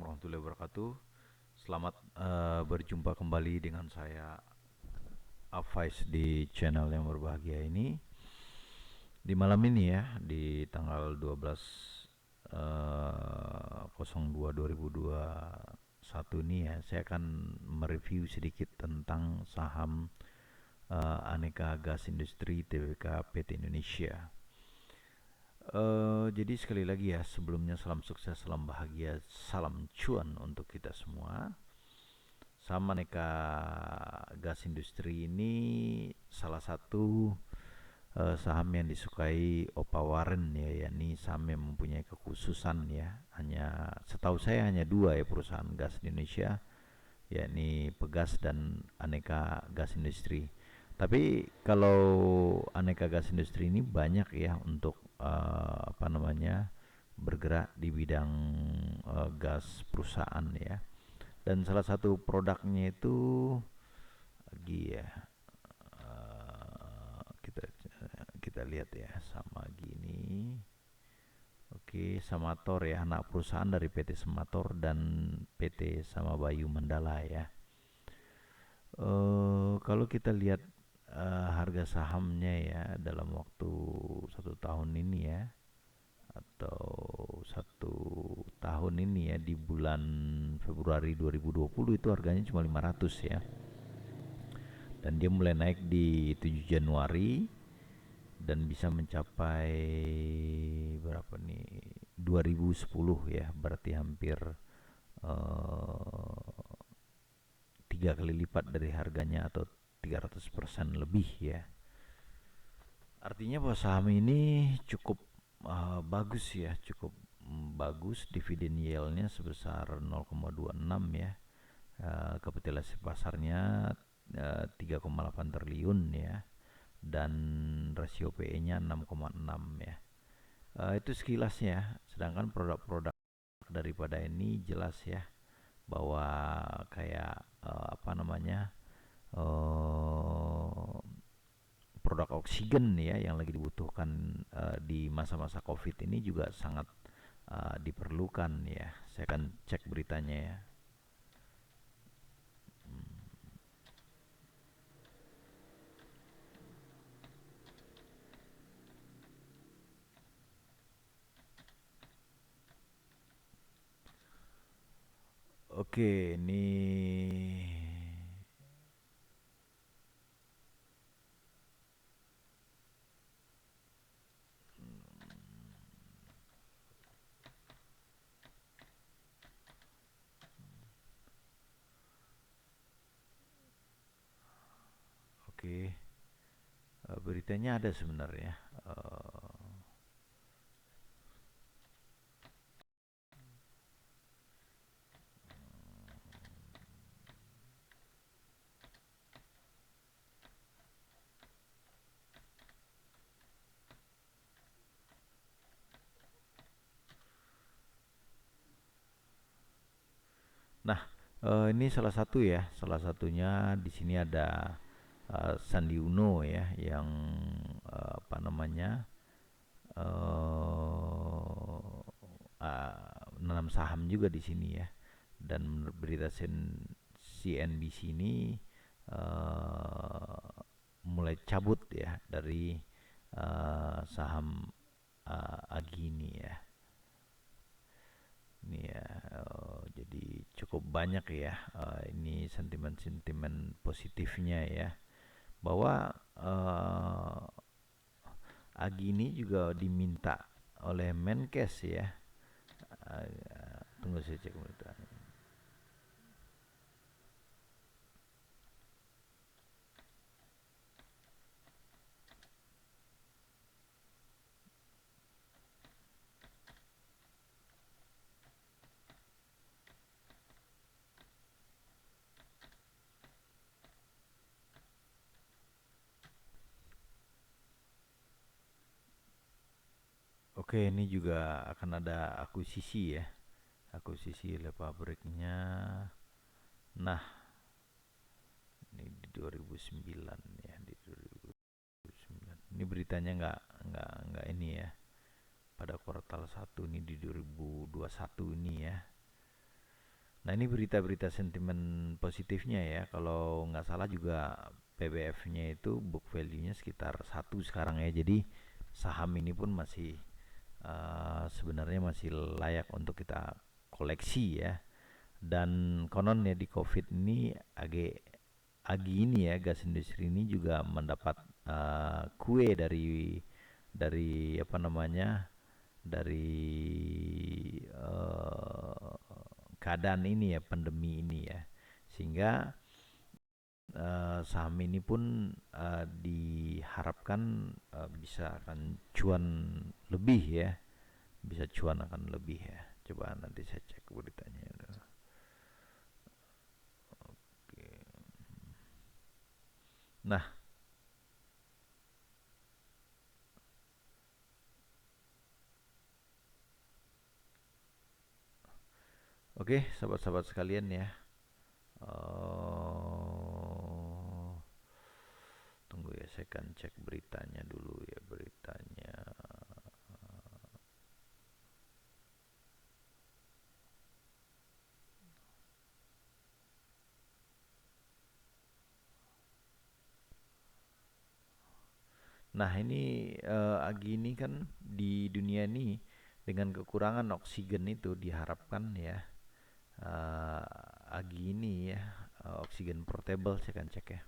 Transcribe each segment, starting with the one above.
warahmatullahi wabarakatuh. Selamat berjumpa kembali dengan saya Afais di channel yang berbahagia ini. Di malam ini ya, di tanggal 12 02 2021 ini ya, saya akan mereview sedikit tentang saham Aneka Gas Industri Tbk PT Indonesia. Jadi sekali lagi ya, sebelumnya salam sukses, salam bahagia, salam cuan untuk kita semua. Saham Aneka Gas Industri ini salah satu saham yang disukai Opa Warren ya, yakni saham yang mempunyai kekhususan ya. Hanya setahu saya hanya dua ya perusahaan gas di Indonesia, yakni Pegas dan Aneka Gas Industri. Tapi kalau Aneka Gas Industri ini banyak ya untuk bergerak di bidang gas perusahaan ya. Dan salah satu produknya itu lagi ya, kita kita lihat ya sama gini. Oke, Samator ya, anak perusahaan dari PT Samator dan PT Samabayu Mandala ya. Kalau kita lihat harga sahamnya ya dalam waktu 1 tahun ini ya, atau 1 tahun ini ya, di bulan Februari 2020 itu harganya cuma 500 ya, dan dia mulai naik di 7 Januari dan bisa mencapai berapa nih, 2010 ya, berarti hampir 3 kali lipat dari harganya atau 300% lebih ya. Artinya bahwa saham ini cukup bagus ya, cukup bagus. Dividen yieldnya sebesar 0,26 ya. Kapitalisasi pasarnya 3,8 triliun ya, dan rasio PE-nya 6,6 ya. Itu sekilas ya. Sedangkan produk-produk daripada ini jelas ya, bahwa kayak produk oksigen ya, yang lagi dibutuhkan di masa-masa COVID ini juga sangat diperlukan ya. Saya akan cek beritanya ya. Oke, ini oke, beritanya ada sebenarnya. Nah, ini salah satu ya, salah satunya di sini ada Sandi Uno ya, yang menanam saham juga di sini ya. Dan menurut berita CNBC ini mulai cabut ya dari saham Agi ini ya. Ini ya, jadi cukup banyak ya ini sentimen-sentimen positifnya ya, bahwa Agi ini juga diminta oleh Menkes ya. Tunggu saya cek bentar. Oke, ini juga akan ada akuisisi ya, akuisisi oleh pabriknya. Nah, ini di 2009 ya, di 2009. Ini beritanya nggak ini ya, pada kuartal 1 ini di 2021 ini ya. Nah, ini berita-berita sentimen positifnya ya. Kalau nggak salah juga PBF-nya itu book value-nya sekitar 1 sekarang ya. Jadi saham ini pun masih sebenarnya masih layak untuk kita koleksi ya. Dan konon ya di COVID ini Agi ini ya, gas industri ini juga mendapat kue dari apa namanya, dari keadaan ini ya, pandemi ini ya, sehingga saham ini pun diharapkan bisa akan cuan lebih ya, bisa cuan akan lebih ya. Coba nanti saya cek beritanya. Nah, oke, sahabat-sahabat sekalian ya. Oh, tunggu ya, saya akan cek beritanya dulu ya, beritanya. Nah, ini Agi ini kan di dunia ini dengan kekurangan oksigen itu diharapkan ya, eh, Agi ini ya, oksigen portable saya akan cek ya.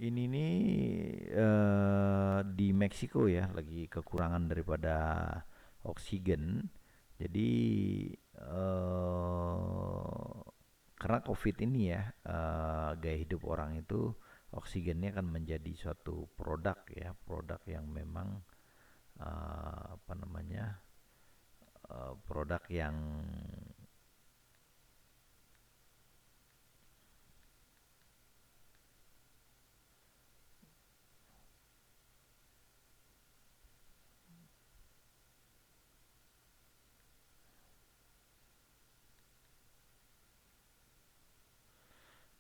Ini nih di Meksiko ya, lagi kekurangan daripada oksigen. Jadi karena COVID ini ya, gaya hidup orang itu oksigennya kan menjadi suatu produk ya, produk yang memang apa namanya, produk yang.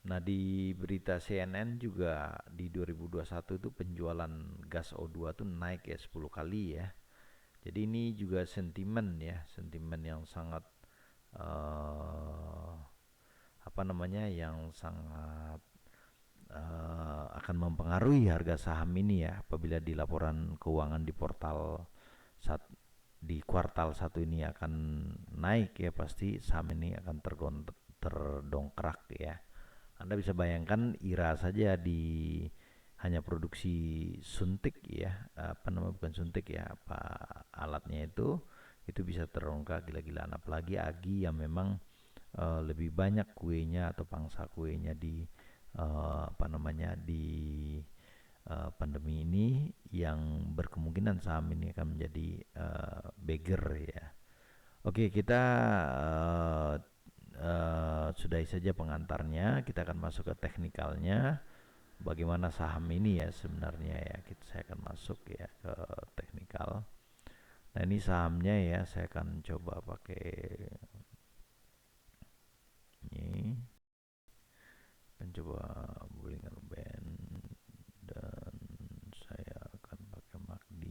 Nah, di berita CNN juga di 2021 itu penjualan gas O2 tuh naik ya 10 kali ya. Jadi ini juga sentimen ya, sentimen yang sangat eh, apa namanya, yang sangat akan mempengaruhi harga saham ini ya, apabila di laporan keuangan di portal saat di kuartal satu ini akan naik ya, pasti saham ini akan terdongkrak ya. Anda bisa bayangkan IRA saja di hanya produksi suntik ya, apa namanya, bukan suntik ya, apa alatnya itu bisa terongkak gila-gilaan, apalagi Agi yang memang lebih banyak kuenya atau pangsa kuenya di apa namanya, di pandemi ini, yang berkemungkinan saham ini akan menjadi beggar ya. Oke, kita sudahi saja pengantarnya. Kita akan masuk ke teknikalnya. Bagaimana saham ini ya sebenarnya ya. Saya akan masuk ya ke teknikal. Nah, ini sahamnya ya. Saya akan coba pakai ini. Akan coba Bollinger Band, dan saya akan pakai MACD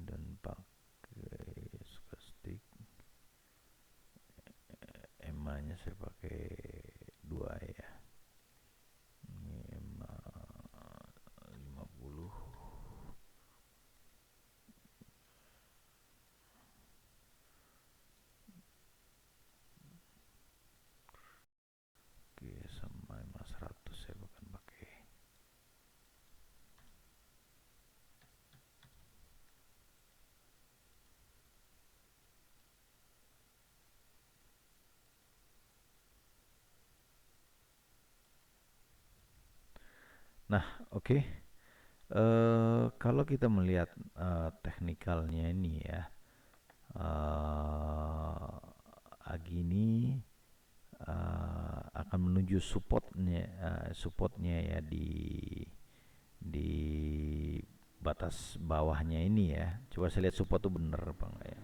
dan pakai stochastic. EMA-nya saya pakai 2 ya. Ini EMA 50. Oke, sama EMA 100 saya akan pakai. Nah, oke. Kalau kita melihat teknikalnya ini ya, Agi ini akan menuju supportnya ya di batas bawahnya ini ya. Coba saya lihat support tuh bener apa enggak ya.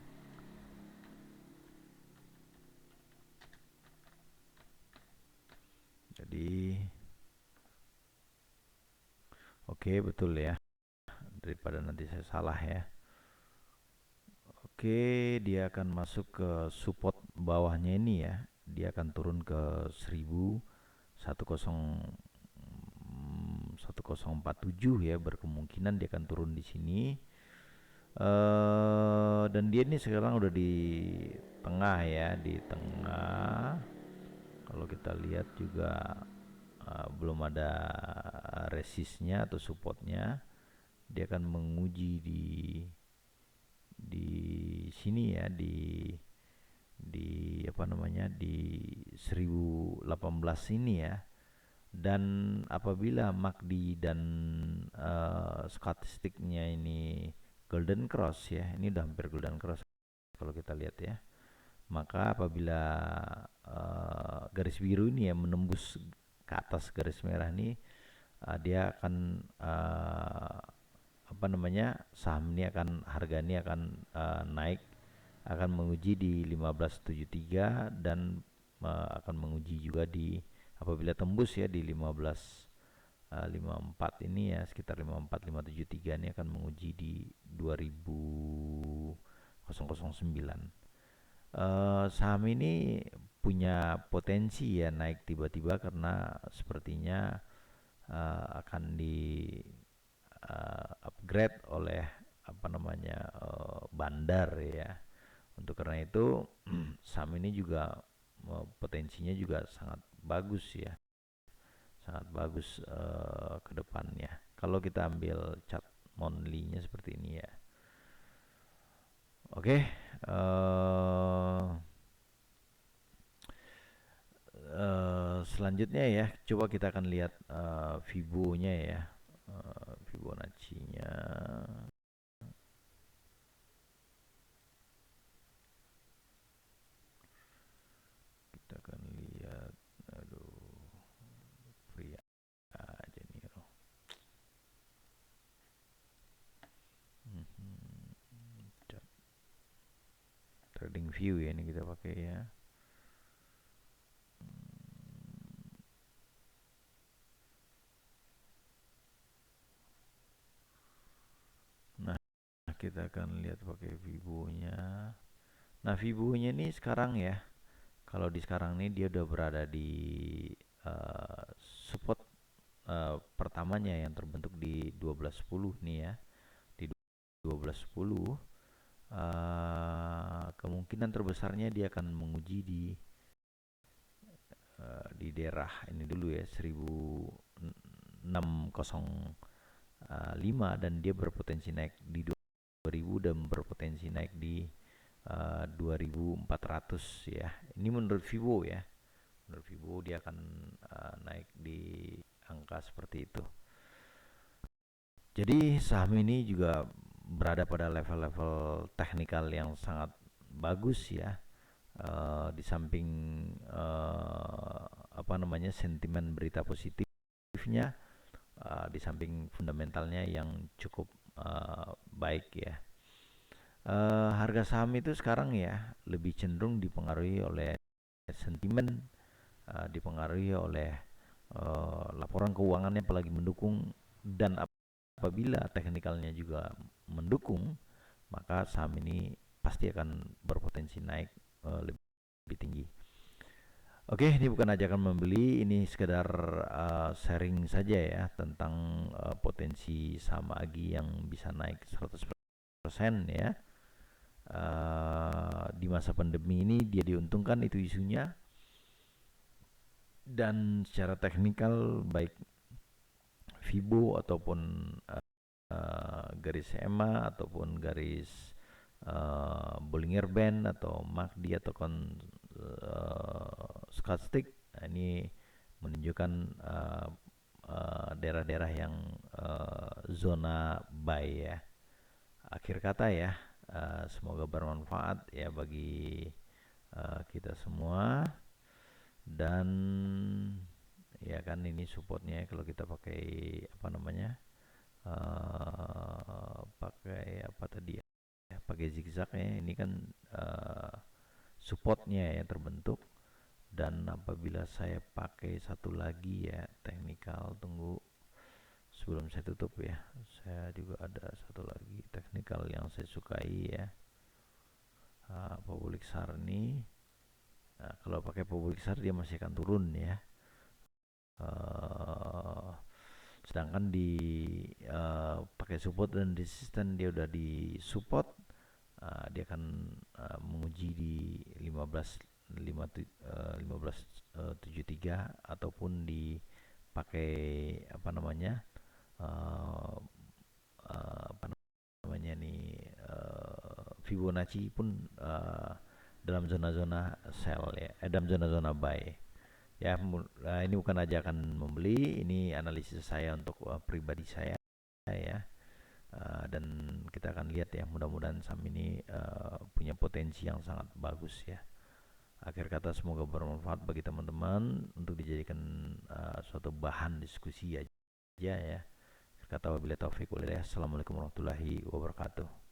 Jadi oke, betul ya, daripada nanti saya salah ya. Oke, dia akan masuk ke support bawahnya ini ya. Dia akan turun ke 1047 ya, berkemungkinan dia akan turun di sini. Dan dia ini sekarang udah di tengah ya, di tengah. Kalau kita lihat juga belum ada resistnya atau supportnya. Dia akan menguji di sini ya, di apa namanya, di 1018 ini ya. Dan apabila MACD dan statistiknya ini golden cross ya, ini udah hampir golden cross kalau kita lihat ya, maka apabila garis biru ini ya menembus ke atas garis merah ini, dia akan apa namanya, saham ini akan, harga ini akan naik, akan menguji di 1573 dan akan menguji juga di, apabila tembus ya di 54 ini ya, sekitar 54573 ini akan menguji di 2009. Saham ini punya potensi ya naik tiba-tiba karena sepertinya akan di upgrade oleh apa namanya, bandar ya. Untuk karena itu saham ini juga potensinya juga sangat bagus ya, sangat bagus ke depannya. Kalau kita ambil chart monthly-nya seperti ini ya. Oke, selanjutnya ya, coba kita akan lihat Fibo-nya ya, Fibonacci-nya. Kita akan lihat, aduh, pria aja nih. Trading view ya, ini kita pakai ya. Nah, kita akan lihat pakai Fibo-nya. Nah, Fibo-nya ini sekarang ya, kalau di sekarang ini dia udah berada di support pertamanya yang terbentuk di 1210 nih ya. Di 1210 kemungkinan terbesarnya dia akan menguji di daerah ini dulu ya, 1605, dan dia berpotensi naik di 2000 dan berpotensi naik di 2400 ya. Ini menurut Vivo ya. Menurut Vivo dia akan naik di angka seperti itu. Jadi saham ini juga berada pada level-level teknikal yang sangat bagus ya. Di samping apa namanya, sentimen berita positifnya, di samping fundamentalnya yang cukup baik ya. Harga saham itu sekarang ya lebih cenderung dipengaruhi oleh sentimen, dipengaruhi oleh laporan keuangannya apalagi mendukung, dan apabila teknikalnya juga mendukung, maka saham ini pasti akan berpotensi naik lebih tinggi. Oke, ini bukan ajakan membeli, ini sekedar sharing saja ya tentang potensi saham AGI yang bisa naik 100% ya. Di masa pandemi ini dia diuntungkan, itu isunya. Dan secara teknikal baik Fibo ataupun garis EMA ataupun garis Bollinger Band atau MACD atau stochastic, ini menunjukkan daerah-daerah yang zona buy ya. Akhir kata ya, semoga bermanfaat ya bagi kita semua. Dan ya kan ini supportnya kalau kita pakai apa namanya, pakai apa tadi ya, pakai zigzag ya, ini kan supportnya ya terbentuk, Dan apabila saya pakai satu lagi ya teknikal, tunggu sebelum saya tutup ya, saya juga ada satu lagi teknikal yang saya sukai ya, public SAR ini. Nah, kalau pakai public SAR dia masih akan turun ya. Sedangkan di pakai support dan resisten dia udah di support, dia akan menguji di 1573 ataupun dipakai apa namanya apa namanya nih Fibonacci pun dalam zona-zona sell ya, dalam zona-zona buy ya. Ini bukan ajakan membeli, ini analisis saya untuk pribadi saya ya. Dan kita akan lihat ya, mudah-mudahan saham ini punya potensi yang sangat bagus ya. Akhir kata, semoga bermanfaat bagi teman-teman untuk dijadikan suatu bahan diskusi aja ya. Akhir kata, wabillahi taufiq walhidayah. Assalamualaikum warahmatullahi wabarakatuh.